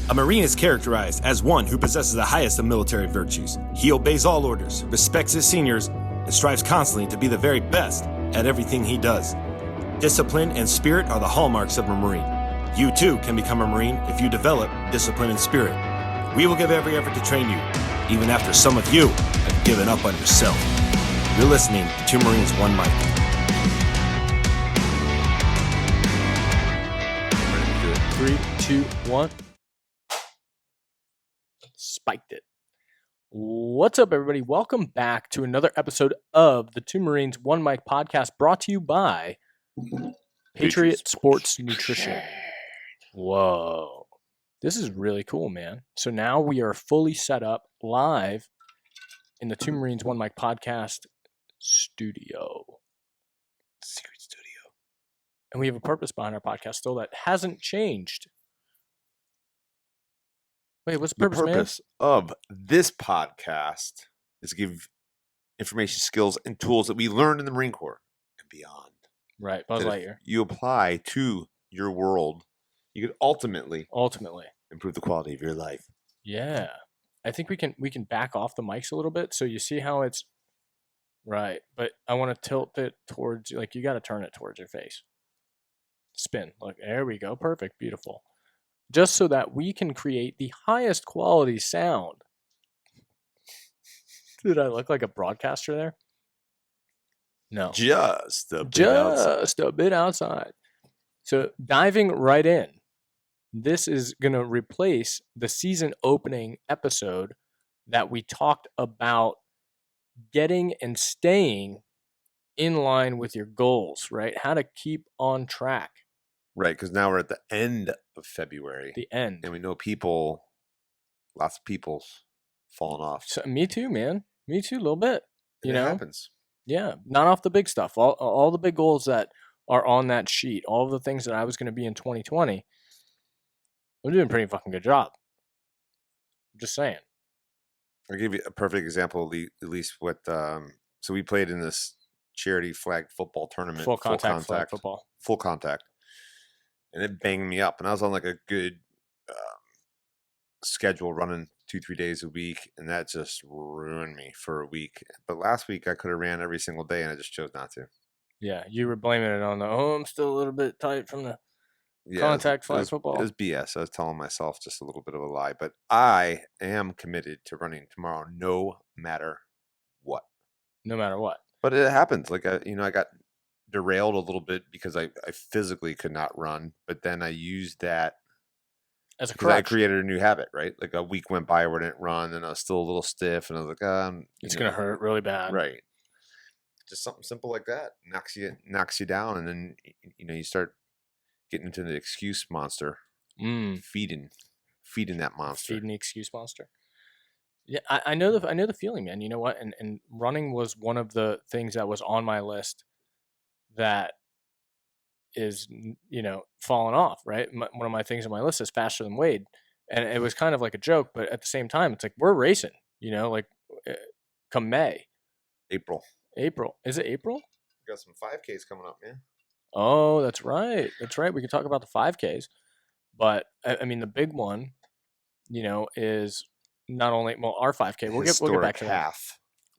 A Marine is characterized as one who possesses the highest of military virtues. He obeys all orders, respects his seniors, and strives constantly to be the very best at everything he does. Discipline and spirit are the hallmarks of a Marine. You too can become a Marine if you develop discipline and spirit. We will give every effort to train you, even after some of you have given up on yourself. You're listening to 2Marines 1Mic. Three, two, one. Spiked it. What's up, everybody? Welcome back to another episode of the 2Marines 1Mic podcast, brought to you by Patriot Sports Nutrition. Whoa. This is really cool, man. So now we are fully set up live in the 2Marines 1Mic podcast studio. Secret studio. And we have a purpose behind our podcast still that hasn't changed. Wait, what's the purpose, of this podcast is to give information, skills, and tools that we learned in the Marine Corps and beyond. Right, Buzz Lightyear. You apply to your world, you could ultimately improve the quality of your life. Yeah. I think we can back off the mics a little bit so you see how it's right, but I want to tilt it towards, like, you got to turn it towards your face. Spin. Look, there we go. Perfect. Beautiful. Just so that we can create the highest quality sound. Did I look like a broadcaster there? No. Just a bit outside. So diving right in, this is going to replace the season opening episode that we talked about getting and staying in line with your goals, right? How to keep on track. Right, because now we're at the end of February. The end. And we know lots of people's falling off. So, me too, man. Me too, a little bit. It happens. Yeah, not off the big stuff. All the big goals that are on that sheet, all of the things that I was going to be in 2020, I'm doing a pretty fucking good job. I'm just saying. I'll give you a perfect example, at least what, so we played in this charity flag football tournament. Full contact flag football. Full contact. And it banged me up. And I was on like a good schedule running 2-3 days a week. And that just ruined me for a week. But last week I could have ran every single day and I just chose not to. Yeah, you were blaming it on I'm still a little bit tight from the contact flag football. It was BS. I was telling myself just a little bit of a lie. But I am committed to running tomorrow no matter what. No matter what. But it happens. Like, I got derailed a little bit because I physically could not run, but then I used that as a crutch. I created a new habit, right? Like a week went by where I didn't run and I was still a little stiff and I was like, it's going to hurt really bad. Right. Just something simple like that knocks you down. And then, you start getting into the excuse monster, feeding that monster. Feeding the excuse monster. Yeah, I know the feeling, man. You know what? And running was one of the things that was on my list that is, falling off, right? One of my things on my list is faster than Wade. And it was kind of like a joke, but at the same time, it's like, we're racing, come May. April. Is it April? We got some 5Ks coming up, man. Oh, that's right. We can talk about the 5Ks. But, I mean, the big one, is not only, our 5K. We'll get back to that.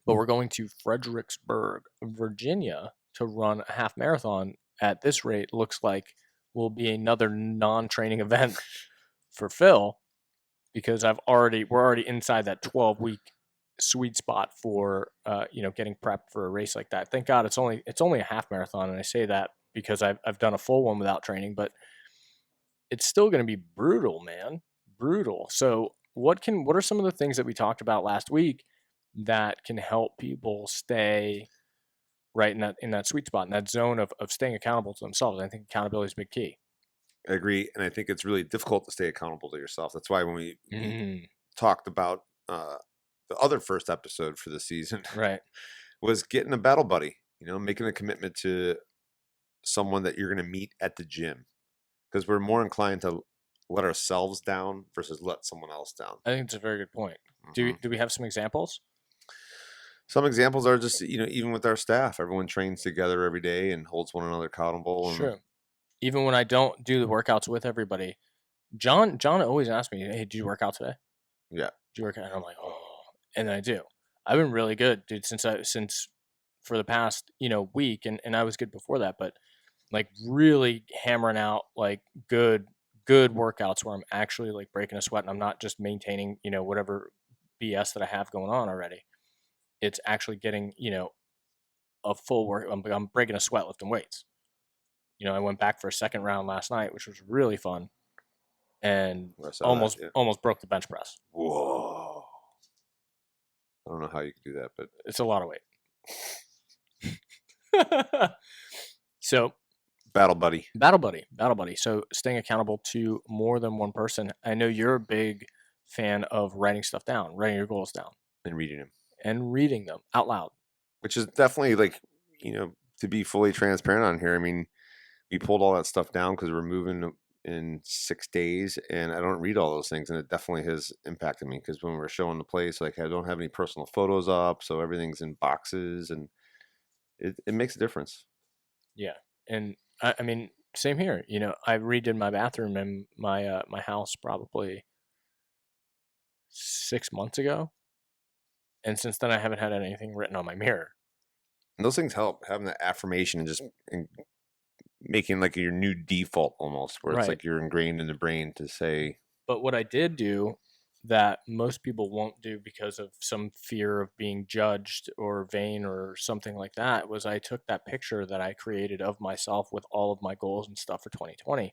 But we're going to Fredericksburg, Virginia, to run a half marathon. At this rate, looks like will be another non-training event for Phil, because we're already inside that 12-week sweet spot for getting prepped for a race like that. Thank God it's only a half marathon, and I say that because I've done a full one without training, but it's still going to be brutal, man, brutal. So what are some of the things that we talked about last week that can help people stay right in that sweet spot, in that zone of staying accountable to themselves? I think accountability is a big key. I agree. And I think it's really difficult to stay accountable to yourself. That's why when we talked about the other first episode for the season, right, was getting a battle buddy, making a commitment to someone that you're going to meet at the gym, because we're more inclined to let ourselves down versus let someone else down. I think it's a very good point. Do we have some examples? Some examples are just, even with our staff, everyone trains together every day and holds one another accountable. Sure. Even when I don't do the workouts with everybody, John always asks me, "Hey, did you work out today? Yeah. Did you work out?" And I'm like, "Oh," and then I do. I've been really good, dude, since for the past week, and I was good before that, but like really hammering out like good workouts where I'm actually like breaking a sweat and I'm not just maintaining whatever BS that I have going on already. It's actually getting a full work. I'm breaking a sweat lifting weights. I went back for a second round last night, which was really fun, and almost broke the bench press. Whoa! I don't know how you can do that, but it's a lot of weight. So, battle buddy. So, staying accountable to more than one person. I know you're a big fan of writing stuff down, writing your goals down, and reading them out loud, which is definitely like to be fully transparent on here. I mean, we pulled all that stuff down because we're moving in 6 days, and I don't read all those things, and it definitely has impacted me because when we're showing the place, like I don't have any personal photos up, so everything's in boxes, and it makes a difference. Yeah, and I mean, same here. I redid my bathroom in my my house probably 6 months ago, and since then I haven't had anything written on my mirror. And those things help, having that affirmation and just making like your new default almost, where it's like you're ingrained in the brain to say. But what I did do that most people won't do because of some fear of being judged or vain or something like that was I took that picture that I created of myself with all of my goals and stuff for 2020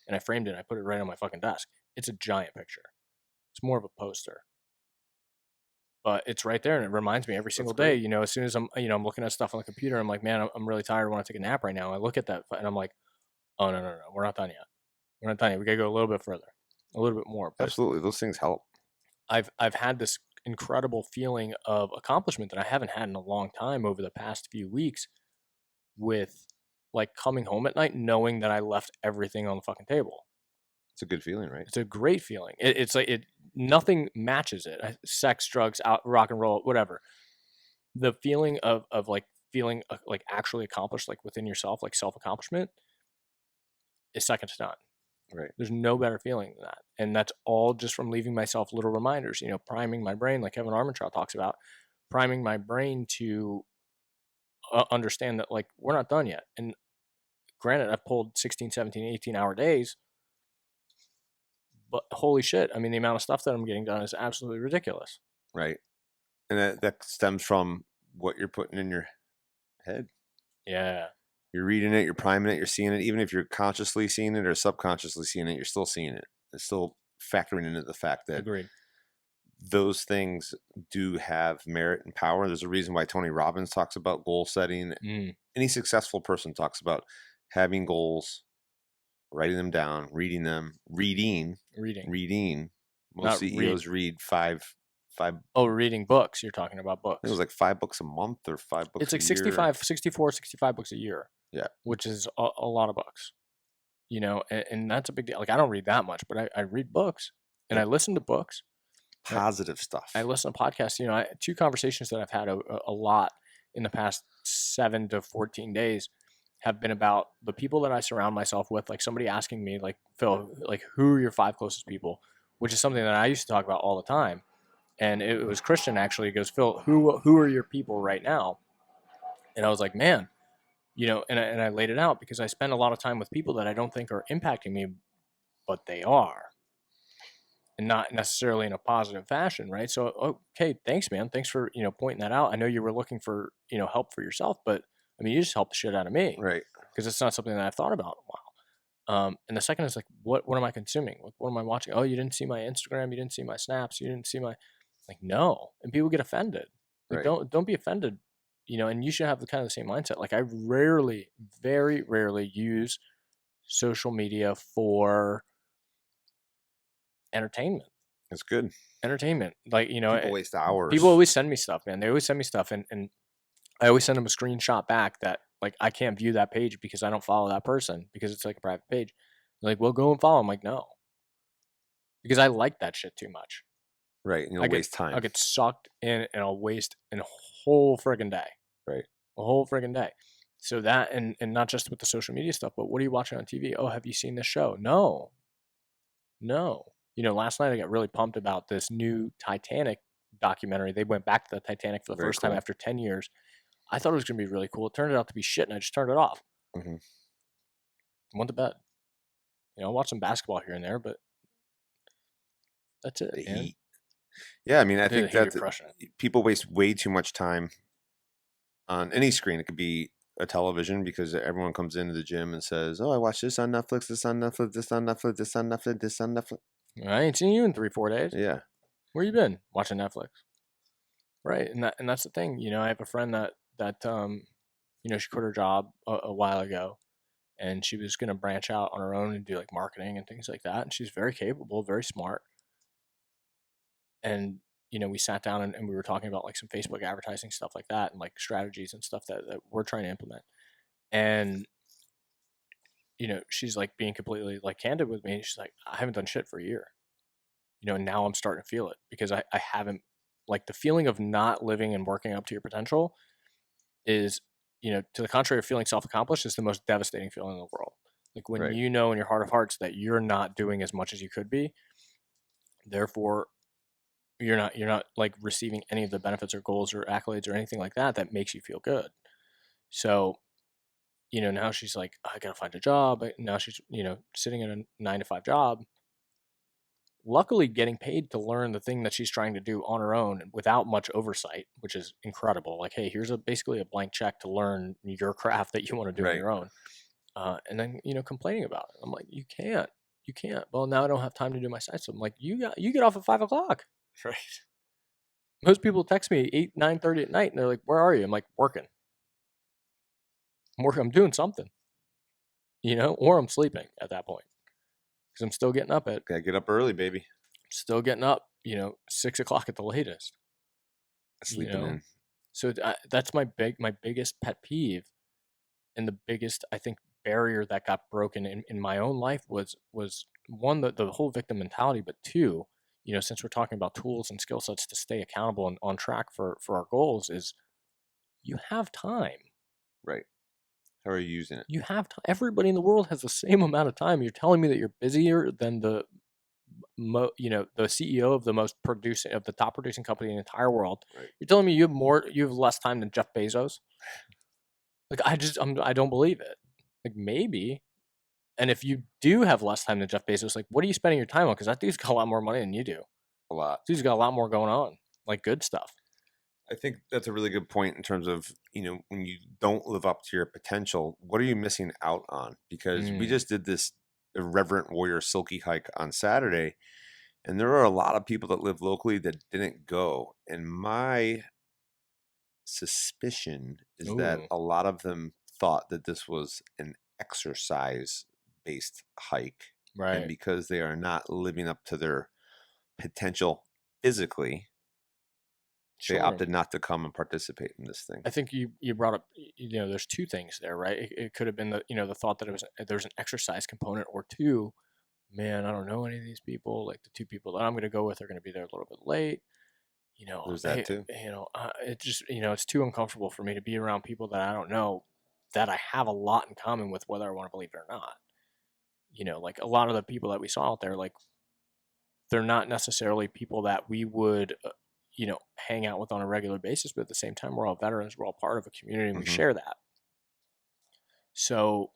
and I framed it and I put it right on my fucking desk. It's a giant picture. It's more of a poster. But it's right there and it reminds me every single day, as soon as I'm looking at stuff on the computer, I'm like, man, I'm really tired. I want to take a nap right now. I look at that and I'm like, oh, no. We're not done yet. We got to go a little bit further, a little bit more. But absolutely. Those things help. I've had this incredible feeling of accomplishment that I haven't had in a long time over the past few weeks with like coming home at night, knowing that I left everything on the fucking table. It's a good feeling, right? It's a great feeling. It's like nothing matches it. Sex, drugs, rock and roll, whatever. The feeling of like feeling like actually accomplished, like within yourself, like self-accomplishment is second to none. Right. There's no better feeling than that. And that's all just from leaving myself little reminders, priming my brain, like Kevin Armentrout talks about, priming my brain to understand that like we're not done yet. And granted, I've pulled 16, 17, 18-hour days, but holy shit. I mean, the amount of stuff that I'm getting done is absolutely ridiculous. Right. And that stems from what you're putting in your head. Yeah. You're reading it, you're priming it, you're seeing it. Even if you're consciously seeing it or subconsciously seeing it, you're still seeing it. It's still factoring into the fact that those things do have merit and power. There's a reason why Tony Robbins talks about goal setting. Any successful person talks about having goals, writing them down, reading them, reading. Most CEOs read five. Oh, reading books. You're talking about books. It was like 5 books a month or 5 books a year. It's like 65 books a year. Yeah. Which is a lot of books. And that's a big deal. Like, I don't read that much, but I read books and I listen to books. Positive stuff. I listen to podcasts. 2 conversations that I've had a lot in the past 7 to 14 days have been about the people that I surround myself with. Like somebody asking me, like, Phil, like, who are your 5 closest people? Which is something that I used to talk about all the time. And it was Christian actually. He goes, Phil, who are your people right now? And I was like, man, and I laid it out because I spend a lot of time with people that I don't think are impacting me, but they are. And not necessarily in a positive fashion, right? So, okay, thanks, man. Thanks for, pointing that out. I know you were looking for, help for yourself, but I mean, you just helped the shit out of me. Right. Because it's not something that I've thought about in a while. And the second is like, what am I consuming? What am I watching? Oh, you didn't see my Instagram. You didn't see my snaps. You didn't see my... Like, no. And people get offended. Like, don't be offended, and you should have the kind of the same mindset. Like, I very rarely use social media for entertainment. That's good. Entertainment. Like, people waste hours. People always send me stuff, man. They always send me stuff and I always send them a screenshot back that like I can't view that page because I don't follow that person because it's like a private page. They're like, well, go and follow. I'm like, no. Because I like that shit too much. Right. You'll waste time. I'll get sucked in and I'll waste a whole friggin' day. Right. A whole friggin' day. So that, and not just with the social media stuff, but what are you watching on TV? Oh, have you seen this show? No. No. Last night I got really pumped about this new Titanic documentary. They went back to the Titanic for the first time after 10 years. I thought it was going to be really cool. It turned out to be shit, and I just turned it off. Mm-hmm. Went to bed. I'll watch some basketball here and there, but that's it. The man. heat. Yeah, I mean, I think that people waste way too much time on any screen. It could be a television, because everyone comes into the gym and says, "Oh, I watched this on Netflix, this on Netflix, this on Netflix, this on Netflix, this on Netflix." I ain't seen you in 3-4 days. Yeah. Where you been? Watching Netflix. Right, and that's the thing. I have a friend that she quit her job a while ago, and she was going to branch out on her own and do like marketing and things like that. And she's very capable, very smart. And we sat down and we were talking about like some Facebook advertising stuff like that, and like strategies and stuff that we're trying to implement. And she's like being completely like candid with me. She's like, I haven't done shit for a year. And now I'm starting to feel it, because I haven't, like, the feeling of not living and working up to your potential is, to the contrary of feeling self-accomplished, is the most devastating feeling in the world. Like when you know in your heart of hearts that you're not doing as much as you could be, therefore you're not like receiving any of the benefits or goals or accolades or anything like that makes you feel good. So, now she's like, I gotta find a job. Now she's, sitting in a 9-to-5 job, luckily getting paid to learn the thing that she's trying to do on her own without much oversight, which is incredible. Like, hey, here's basically a blank check to learn your craft that you want to do on your own. And then, complaining about it. I'm like, you can't. Well, now I don't have time to do my side. So I'm like, you get off at 5 o'clock. Right. Most people text me 9:30 at night and they're like, where are you? I'm like, working. I'm doing something, or I'm sleeping at that point. Because I'm still getting up gotta get up early, baby. Still getting up, 6 o'clock at the latest. Sleeping in. So that's my biggest pet peeve, and the biggest, I think, barrier that got broken in my own life was one, the whole victim mentality, but two, since we're talking about tools and skill sets to stay accountable and on track for our goals, is you have time. Right. How are you using it? You have time. Everybody in the world has the same amount of time. You're telling me that you're busier than the CEO of the top producing company in the entire world. Right. You're telling me you have less time than Jeff Bezos? Like, I don't believe it. Like, maybe. And if you do have less time than Jeff Bezos, like, what are you spending your time on? Because that dude's got a lot more money than you do. A lot. Dude's got a lot more going on, like good stuff. I think that's a really good point in terms of, when you don't live up to your potential, what are you missing out on? Because we just did this Irreverent Warrior Silky hike on Saturday, and there are a lot of people that live locally that didn't go. And my suspicion is that a lot of them thought that this was an exercise-based hike. Right. And because they are not living up to their potential physically, they opted not to come and participate in this thing. I think you brought up, there's two things there, right? It could have been the thought that there's an exercise component, or two, man, I don't know any of these people. Like, the two people that I'm going to go with are going to be there a little bit late. There's that too. It just, it's too uncomfortable for me to be around people that I don't know, that I have a lot in common with, whether I want to believe it or not. Like, a lot of the people that we saw out there, like, they're not necessarily people that we would hang out with on a regular basis, but at the same time, we're all veterans, we're all part of a community, and we share that. So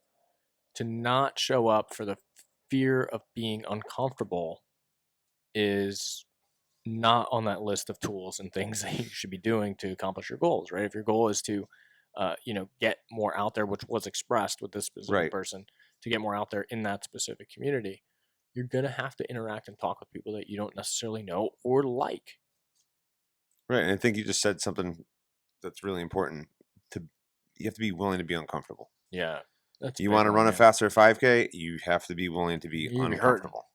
to not show up for the fear of being uncomfortable is not on that list of tools and things that you should be doing to accomplish your goals, right? If your goal is to, get more out there, which was expressed with this specific person, to get more out there in that specific community, you're going to have to interact and talk with people that you don't necessarily know or like. Right, and I think you just said something that's really important. You have to be willing to be uncomfortable. Yeah. You want to run a faster 5K, you have to be willing to be uncomfortable.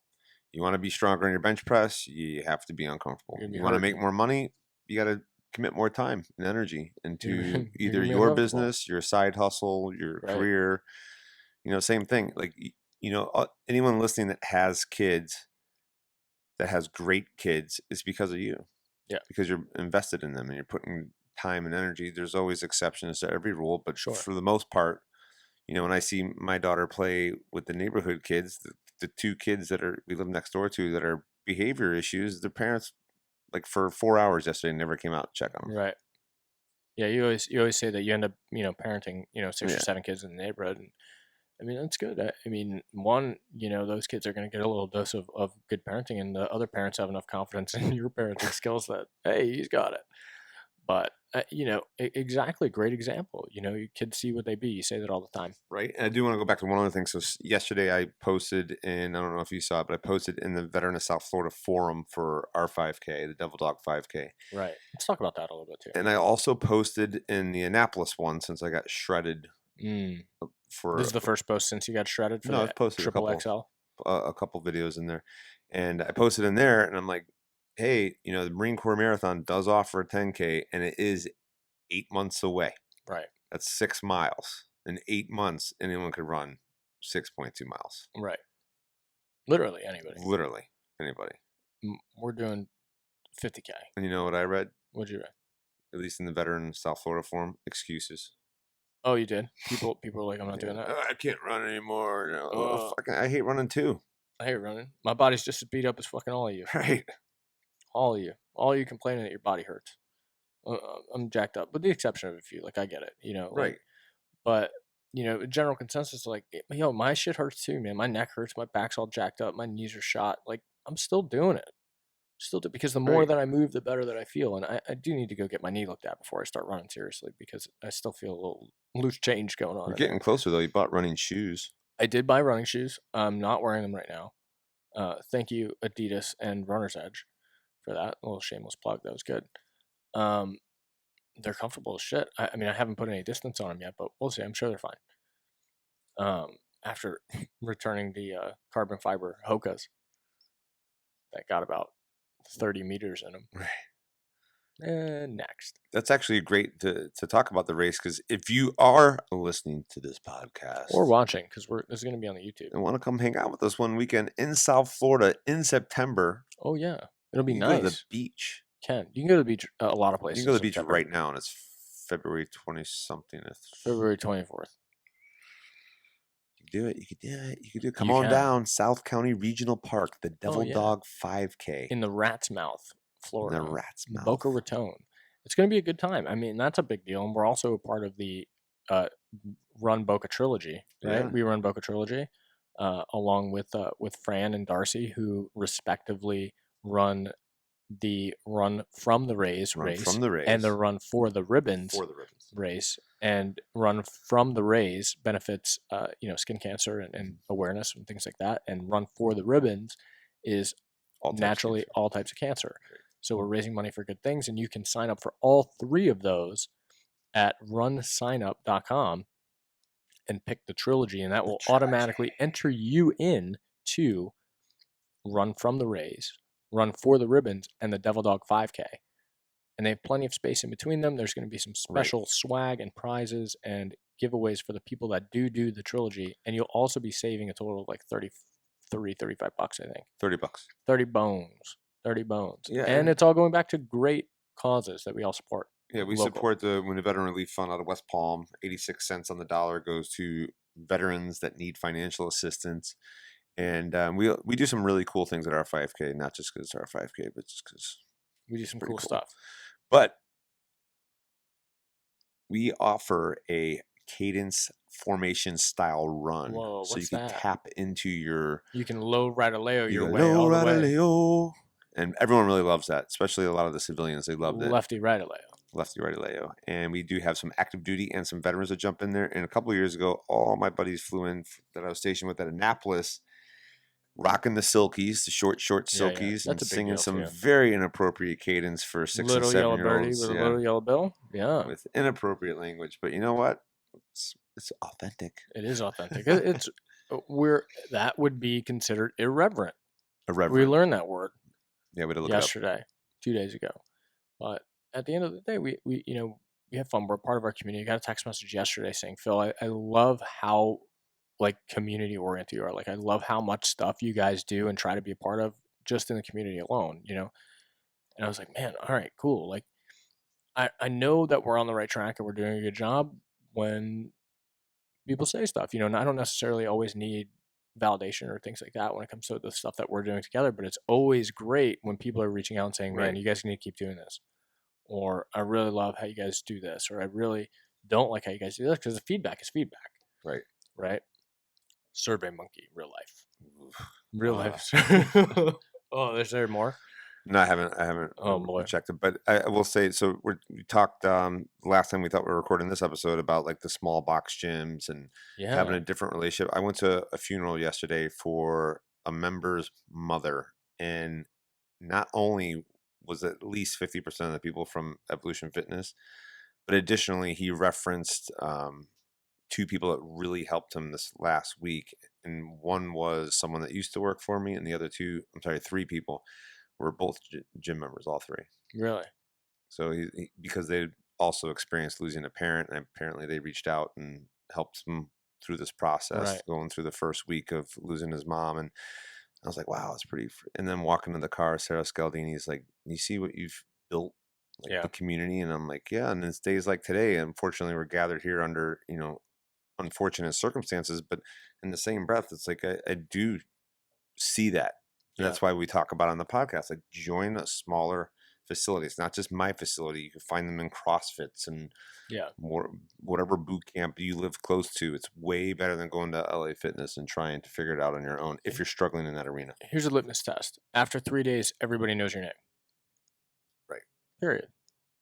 You want to be stronger in your bench press, you have to be uncomfortable. You want to make more money, you got to commit more time and energy into either your business, your side hustle, your career. Same thing. Like, anyone listening that has kids, that has great kids, is because of you. Yeah. Because you're invested in them and you're putting time and energy. There's always exceptions to every rule, but for the most part, when I see my daughter play with the neighborhood kids, the the 2 kids we live next door to that are behavior issues, their parents, like for 4 hours yesterday, never came out to check on them. Right. Yeah, you always say that you end up, parenting, 6 or 7 kids in the neighborhood. And I mean, that's good. I mean, one, those kids are going to get a little dose of good parenting, and the other parents have enough confidence in your parenting skills that, hey, he's got it. But, exactly, great example. Your kids see what they be. You say that all the time. Right. And I do want to go back to one other thing. So yesterday I posted, and I don't know if you saw it, but I posted in the Veteran of South Florida forum for our 5K, the Devil Dog 5K. Right. Let's talk about that a little bit too. And I also posted in the Annapolis one, since I got shredded. This is the first post since you got shredded for I've posted a couple videos in there. And I posted in there, and I'm like, hey, the Marine Corps Marathon does offer a 10K, and it is 8 months away. Right. That's 6 miles. In 8 months, anyone could run 6.2 miles. Right. Literally anybody. We're doing 50K. And you know what I read? What'd you read? At least in the Veteran South Florida forum, excuses. Oh, you did? People are like, I'm not doing that. I can't run anymore. I hate running too. I hate running. My body's just as beat up as fucking all of you. Right. All of you. All of you complaining that your body hurts. I'm jacked up, with the exception of a few. Like, I get it, Right. But, general consensus, like, my shit hurts too, man. My neck hurts. My back's all jacked up. My knees are shot. Like, I'm still doing it. Because the more that I move, the better that I feel. And I do need to go get my knee looked at before I start running seriously, because I still feel a little loose change going on. You're getting closer, though. You bought running shoes. I did buy running shoes. I'm not wearing them right now. Thank you, Adidas and Runner's Edge, for that. A little shameless plug. That was good. They're comfortable as shit. I mean, I haven't put any distance on them yet, but we'll see. I'm sure they're fine. After returning the carbon fiber Hokas that got about 30 meters in them. Right. And next. That's actually great to talk about the race, because if you are listening to this podcast or watching, because this is going to be on the YouTube, and want to come hang out with us one weekend in South Florida in September. Oh yeah, it'll be nice. Go to the beach. You can go to the beach a lot of places. You can go to the beach right now, and it's February 20-something. February 24th. You could do it. Come on down, South County Regional Park, the Devil Dog 5K. In the Rat's Mouth, Florida. In the Rat's Mouth. Boca Raton. It's going to be a good time. I mean, that's a big deal. And we're also a part of the Run Boca Trilogy, right? Yeah. We run Boca Trilogy along with Fran and Darcy, who respectively run the Run from the Rays race and the Run for the Ribbons race. And Run from the Rays benefits skin cancer and awareness and things like that, and Run for the Ribbons is all types of cancer. So we're raising money for good things, and you can sign up for all 3 of those at runsignup.com and pick the trilogy, and that will automatically enter you in to Run from the Rays, Run for the Ribbons, and the Devil Dog 5K. And they have plenty of space in between them. There's going to be some special swag and prizes and giveaways for the people that do the trilogy. And you'll also be saving a total of like $35, I think. $30. $30. Yeah. And it's all going back to great causes that we all support. Yeah, we support the Veteran Relief Fund out of West Palm. 86 cents on the dollar goes to veterans that need financial assistance. And we do some really cool things at our 5K, not just because it's our 5K, but just because we do some cool stuff. But we offer a cadence formation style run. Whoa, so you can that? Tap into you can low Radaleo your way all the way. And everyone really loves that, especially a lot of the civilians. They love it. Lefty Radaleo. And we do have some active duty and some veterans that jump in there. And a couple of years ago, all my buddies flew in that I was stationed with at Annapolis, rocking the silkies, the short silkies, and singing some very inappropriate cadence for 6 and 7 year olds. With a little yellow bill, with inappropriate language. But you know what? It's authentic. It is authentic. That would be considered irreverent. We learned that word. Yeah, we did look yesterday, 2 days ago. But at the end of the day, we have fun. We're part of our community. I got a text message yesterday saying, Phil, I love how community oriented you are. I love how much stuff you guys do and try to be a part of just in the community alone, And I was like, man, all right, cool. I know that we're on the right track and we're doing a good job when people say stuff, and I don't necessarily always need validation or things like that when it comes to the stuff that we're doing together. But it's always great when people are reaching out and saying, man, you guys need to keep doing this. Or I really love how you guys do this. Or I really don't like how you guys do this, because the feedback is feedback. Right. Right. Survey Monkey, real life. Oh, is there more? No, I haven't checked it, but I will say, so we talked last time we thought we were recording this episode about like the small box gyms and having a different relationship. I went to a funeral yesterday for a member's mother, and not only was at least 50% of the people from Evolution Fitness, but additionally he referenced 2 people that really helped him this last week, and one was someone that used to work for me, and the other 3 people were both gym members, all 3. Really? So he because they also experienced losing a parent, and apparently they reached out and helped him through this process, going through the first week of losing his mom. And I was like, wow, it's pretty. And then walking to the car, Sarah Scaldini's like, you see what you've built, like the community. And I'm like, yeah. And it's days like today, unfortunately, we're gathered here under, unfortunate circumstances, but in the same breath, it's like, I do see that. And that's why we talk about on the podcast, like join a smaller facility. It's not just my facility. You can find them in CrossFits and more, whatever boot camp you live close to. It's way better than going to LA Fitness and trying to figure it out on your own if you're struggling in that arena. Here's a litmus test. After 3 days, everybody knows your name. Right. Period.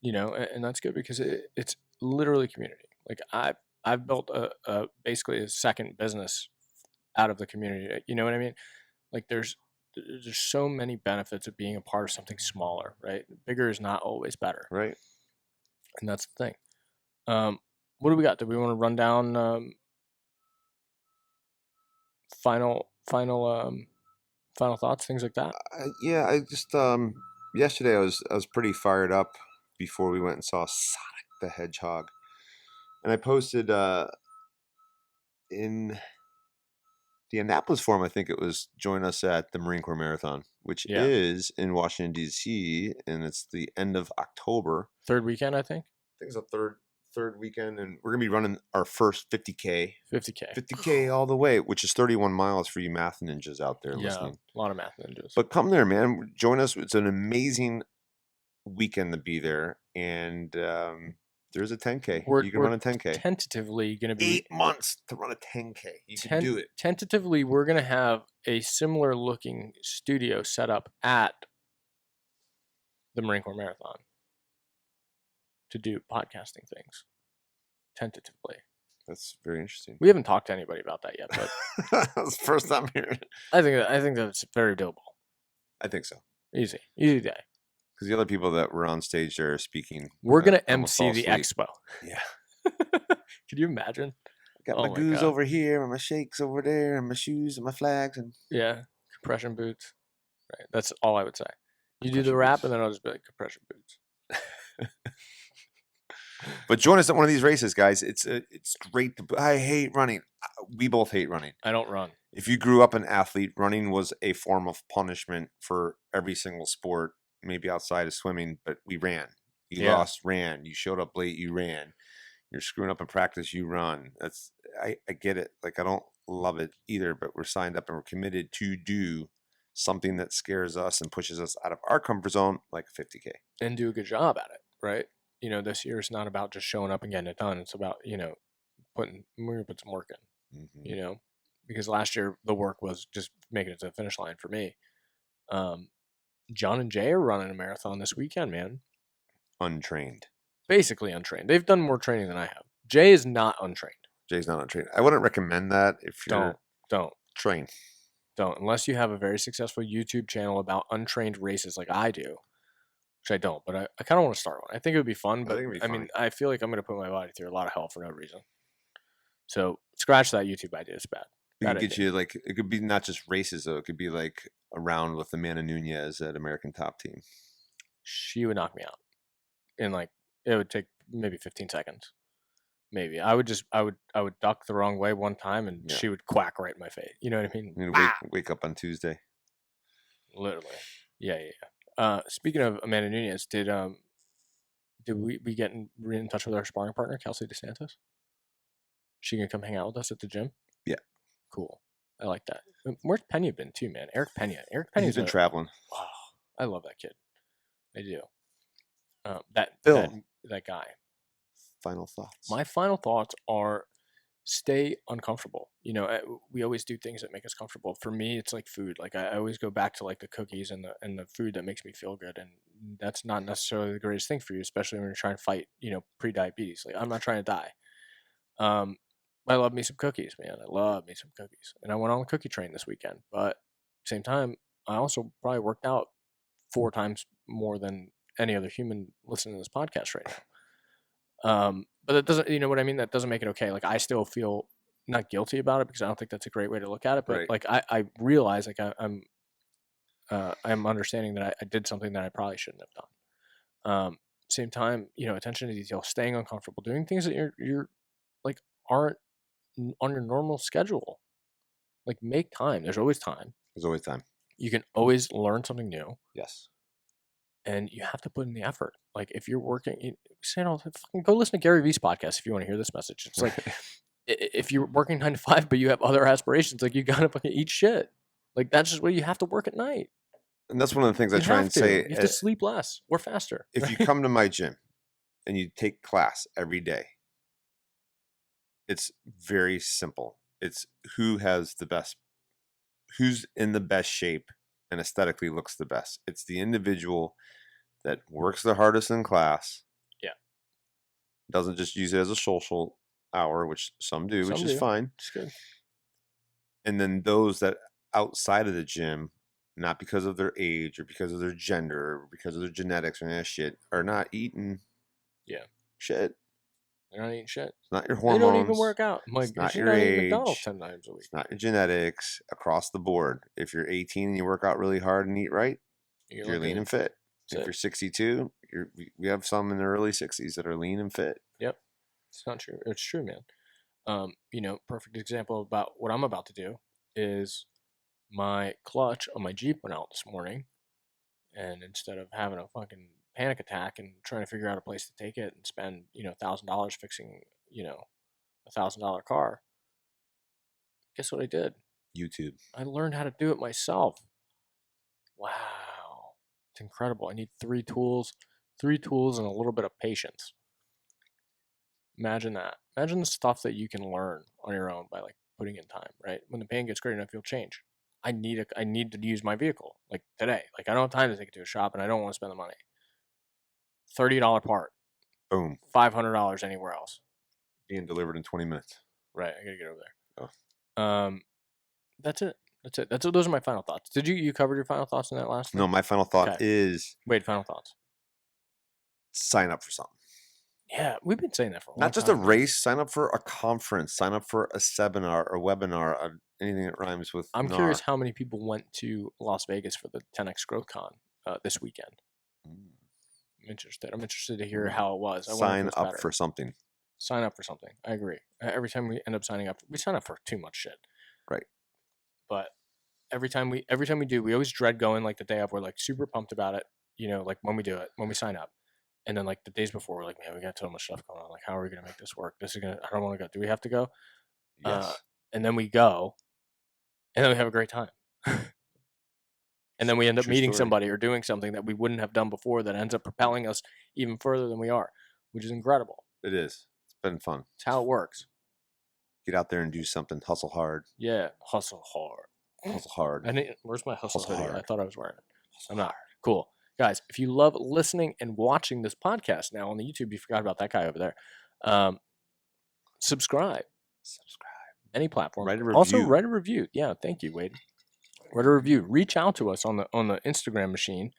And that's good, because it's literally community. Like I've built a basically a second business out of the community. You know what I mean? Like there's so many benefits of being a part of something smaller, right? Bigger is not always better. Right. And that's the thing. What do we got? Do we want to run down final thoughts, things like that? I just yesterday I was pretty fired up before we went and saw Sonic the Hedgehog, and I posted in the Annapolis Forum, I think it was, join us at the Marine Corps Marathon, which is in Washington, D.C., and it's the end of October. 3rd weekend, I think. I think it's the third weekend, and we're going to be running our first 50K. 50K all the way, which is 31 miles for you math ninjas out there listening. A lot of math ninjas. But come there, man. Join us. It's an amazing weekend to be there, and there's a 10K. You can run a 10K. Tentatively going to be 8 months to run a 10K. You can do it. Tentatively, we're going to have a similar looking studio set up at the Marine Corps Marathon to do podcasting things. Tentatively. That's very interesting. We haven't talked to anybody about that yet, but that's the first time hearing it. I think that's very doable. I think so. Easy day. Because the other people that were on stage there are speaking. We're going to MC the expo. Yeah. Could you imagine? I got my goos over here and my shakes over there and my shoes and my flags. And compression boots. Right. That's all I would say. You do the rap and then I'll just be like, compression boots. But join us at one of these races, guys. It's great. I hate running. We both hate running. I don't run. If you grew up an athlete, running was a form of punishment for every single sport. Maybe outside of swimming, but we ran. You lost, ran. You showed up late, you ran. You're screwing up in practice, you run. I get it. Like, I don't love it either, but we're signed up and we're committed to do something that scares us and pushes us out of our comfort zone, like 50K. And do a good job at it, right? This year is not about just showing up and getting it done. It's about, we're going to put some work in, because last year the work was just making it to the finish line for me. John and Jay are running a marathon this weekend, man. Untrained. Basically untrained. They've done more training than I have. Jay is not untrained. Jay's not untrained. I wouldn't recommend that if you're Don't. Train. Don't. Unless you have a very successful YouTube channel about untrained races like I do, which I don't, but I kind of want to start one. I think it would be fun, but I mean, I feel like I'm going to put my body through a lot of hell for no reason. So scratch that YouTube idea. It's bad. We can get you, like, it could be not just races, though. It could be like a round with Amanda Nunez at American Top Team. She would knock me out in, like, it would take maybe 15 seconds. Maybe I would duck the wrong way one time and she would quack right in my face. You know what I mean? Wake up on Tuesday. Literally. Yeah. Speaking of Amanda Nunez, did we get in touch with our sparring partner, Kelsey DeSantis? She gonna come hang out with us at the gym? Yeah. Cool. I like that. Where's Pena been too, man? Eric Pena. He's been traveling. Oh, I love that kid. I do. That guy. Final thoughts. My final thoughts are stay uncomfortable. We always do things that make us comfortable. For me, it's like food. Like I always go back to like the cookies and the food that makes me feel good. And that's not necessarily the greatest thing for you, especially when you're trying to fight, pre-diabetes. Like I'm not trying to die. I love me some cookies, man. I love me some cookies. And I went on the cookie train this weekend. But at the same time, I also probably worked out 4 times more than any other human listening to this podcast right now. But that doesn't, you know what I mean? That doesn't make it okay. Like I still feel not guilty about it because I don't think that's a great way to look at it. But right. like I realize like I'm understanding that I did something that I probably shouldn't have done. Same time, attention to detail, staying uncomfortable, doing things that you're like aren't on your normal schedule. Like make time. There's always time. There's always time. You can always learn something new. Yes. And you have to put in the effort. Like if you're working, go listen to Gary Vee's podcast if you want to hear this message. It's like if you're working 9 to 5, but you have other aspirations, like you gotta fucking eat shit. Like that's just what you have to work at night. And that's one of the things I try and say. You have to sleep less or faster. If you come to my gym and you take class every day, it's very simple. It's who's in the best shape and aesthetically looks the best. It's the individual that works the hardest in class. Yeah. Doesn't just use it as a social hour, which some do, which is fine. It's good. And then those that outside of the gym, not because of their age or because of their gender or because of their genetics or any of that shit, are not eating shit. They're not eating shit. It's not your hormones. They don't even work out. It's not your age. McDonald's 10 times a week. It's not your genetics across the board. If you're 18 and you work out really hard and eat right, you're lean and fit. If you're 62, we have some in their early 60s that are lean and fit. Yep. It's not true. It's true, man. Perfect example about what I'm about to do is my clutch on my Jeep went out this morning. And instead of having a fucking panic attack and trying to figure out a place to take it and spend, $1,000 fixing, $1,000 car, guess what I did? YouTube. I learned how to do it myself. Wow. It's incredible. I need 3 tools and a little bit of patience. Imagine that. Imagine the stuff that you can learn on your own by like putting in time, right? When the pain gets great enough, you'll change. I need to use my vehicle like today. Like I don't have time to take it to a shop and I don't want to spend the money. $30 part. Boom. $500 anywhere else. Being delivered in 20 minutes. Right. I gotta get over there. Oh. That's it. Those are my final thoughts. Did you cover your final thoughts in that last one? No, my final thought is... Wait, final thoughts. Sign up for something. Yeah, we've been saying that for a long time. Not just a race. Sign up for a conference. Sign up for a seminar or webinar. Anything that rhymes with I'm curious how many people went to Las Vegas for the 10X Growth Con this weekend. I'm interested to hear how it was. Sign up for something. Sign up for something. I agree. Every time we end up signing up, we sign up for too much shit. Right. But every time we do, we always dread going like the day of. We're like super pumped about it, like when we do it, when we sign up. And then like the days before, we're like, man, we got so much stuff going on. Like, how are we going to make this work? I don't want to go. Do we have to go? Yes. And then we go, and then we have a great time. And then we end up meeting somebody or doing something that we wouldn't have done before that ends up propelling us even further than we are, which is incredible. It is. It's been fun. It's how it works. Get out there and do something. Hustle hard. Yeah, hustle hard. Hustle hard. Where's my hustle hoodie? I thought I was wearing it. I'm not. Cool. Guys, if you love listening and watching this podcast now on the YouTube, you forgot about that guy over there. Subscribe. Any platform. Write a review. Also, write a review. Yeah, thank you, Wade. Write a review. Reach out to us on the Instagram machine.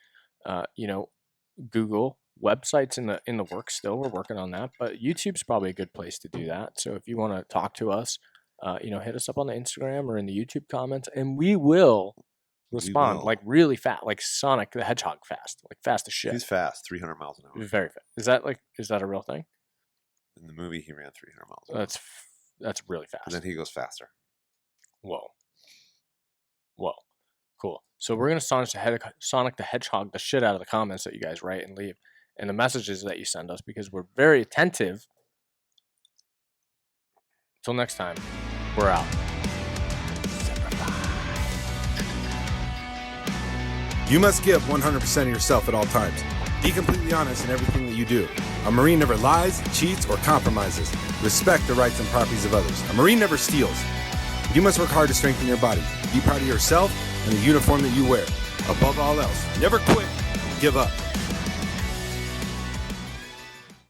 Google websites in the works still. We're working on that, but YouTube's probably a good place to do that. So if you want to talk to us, hit us up on the Instagram or in the YouTube comments, and we will respond like really fast, like Sonic the Hedgehog fast, like fast as shit. He's fast, 300 miles an hour. He's very fast. Is that a real thing? In the movie, he ran 300 miles an hour. That's really fast. And then he goes faster. Whoa. Cool. So we're going to Sonic the Hedgehog the shit out of the comments that you guys write and leave and the messages that you send us because we're very attentive. Until next time, we're out. You must give 100% of yourself at all times. Be completely honest in everything that you do. A Marine never lies, cheats, or compromises. Respect the rights and properties of others. A Marine never steals. You must work hard to strengthen your body. Be proud of yourself and the uniform that you wear. Above all else, never quit, give up.